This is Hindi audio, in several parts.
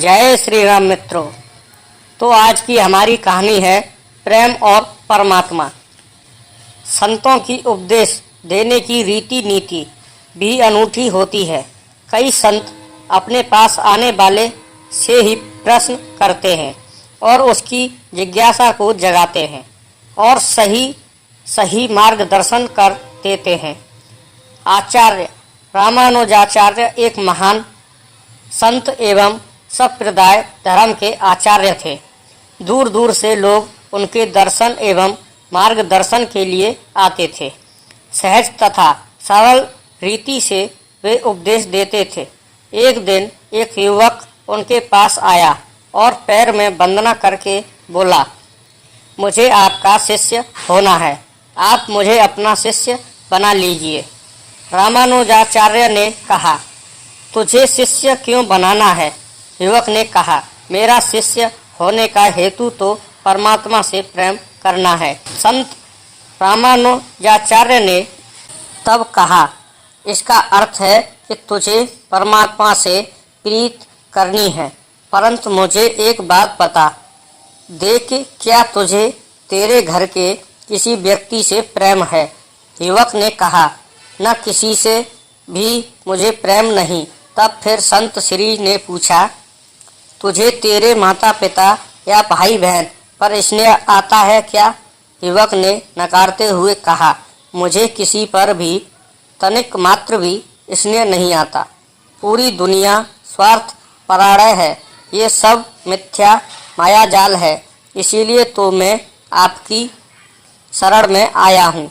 जय श्री राम मित्रों। तो आज की हमारी कहानी है प्रेम और परमात्मा। संतों की उपदेश देने की रीति नीति भी अनूठी होती है। कई संत अपने पास आने वाले से ही प्रश्न करते हैं और उसकी जिज्ञासा को जगाते हैं और सही मार्गदर्शन कर देते हैं। आचार्य रामानुजाचार्य एक महान संत एवं संप्रदाय धर्म के आचार्य थे। दूर दूर से लोग उनके दर्शन एवं मार्गदर्शन के लिए आते थे। सहज तथा सरल रीति से वे उपदेश देते थे। एक दिन एक युवक उनके पास आया और पैर में वंदना करके बोला, मुझे आपका शिष्य होना है, आप मुझे अपना शिष्य बना लीजिए। रामानुजाचार्य ने कहा, तुझे शिष्य क्यों बनाना है? युवक ने कहा, मेरा शिष्य होने का हेतु तो परमात्मा से प्रेम करना है। संत रामानुजाचार्य ने तब कहा, इसका अर्थ है कि तुझे परमात्मा से प्रीत करनी है, परंतु मुझे एक बात बता दे कि क्या तुझे तेरे घर के किसी व्यक्ति से प्रेम है? युवक ने कहा, न किसी से भी मुझे प्रेम नहीं। तब फिर संत श्री ने पूछा, तुझे तेरे माता पिता या भाई बहन पर स्नेह आता है क्या? युवक ने नकारते हुए कहा, मुझे किसी पर भी तनिक मात्र भी स्नेह नहीं आता। पूरी दुनिया स्वार्थ परायण है, ये सब मिथ्या माया जाल है, इसीलिए तो मैं आपकी शरण में आया हूँ।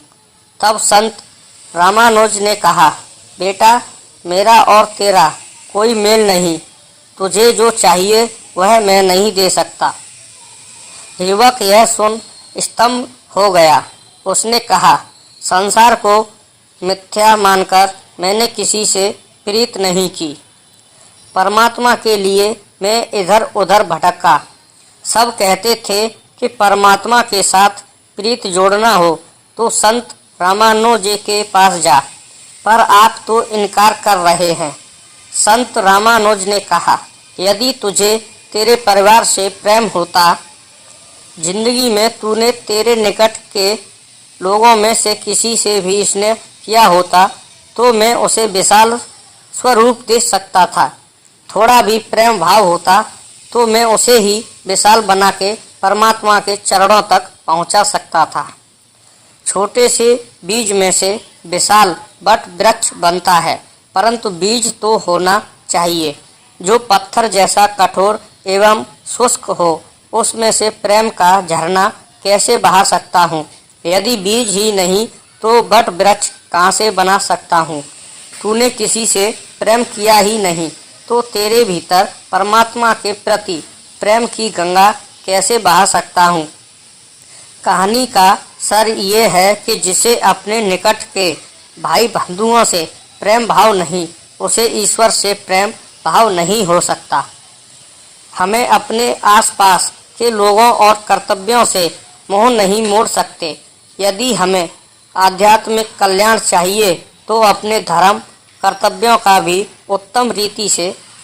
तब संत रामानुज ने कहा, बेटा, मेरा और तेरा कोई मेल नहीं, तुझे जो चाहिए वह मैं नहीं दे सकता। युवक यह सुन स्तंभ हो गया। उसने कहा, संसार को मिथ्या मानकर मैंने किसी से प्रीत नहीं की। परमात्मा के लिए मैं इधर उधर भटका। सब कहते थे कि परमात्मा के साथ प्रीत जोड़ना हो तो संत रामानुज के पास जा, पर आप तो इनकार कर रहे हैं। संत रामानुज ने कहा, यदि तुझे तेरे परिवार से प्रेम होता, जिंदगी में तूने तेरे निकट के लोगों में से किसी से भी स्नेह किया होता, तो मैं उसे विशाल स्वरूप दे सकता था। थोड़ा भी प्रेम भाव होता तो मैं उसे ही विशाल बना के परमात्मा के चरणों तक पहुंचा सकता था। छोटे से बीज में से विशाल वट वृक्ष बनता है, परंतु बीज तो होना चाहिए जो पत्थर जैसा कठोर एवं शुष्क हो। उसमें से प्रेम का झरना कैसे बहा सकता हूँ? यदि बीज ही नहीं तो वट वृक्ष कहाँ से बना सकता हूँ? तूने किसी से प्रेम किया ही नहीं तो तेरे भीतर परमात्मा के प्रति प्रेम की गंगा कैसे बहा सकता हूँ? कहानी का सर ये है कि जिसे अपने निकट के भाई बंधुओं से प्रेम भाव नहीं, उसे ईश्वर से प्रेम भाव नहीं हो सकता। हमें अपने आसपास के लोगों और कर्तव्यों से मोह नहीं मोड़ सकते। यदि हमें आध्यात्मिक कल्याण चाहिए तो अपने धर्म कर्तव्यों का भी उत्तम रीति से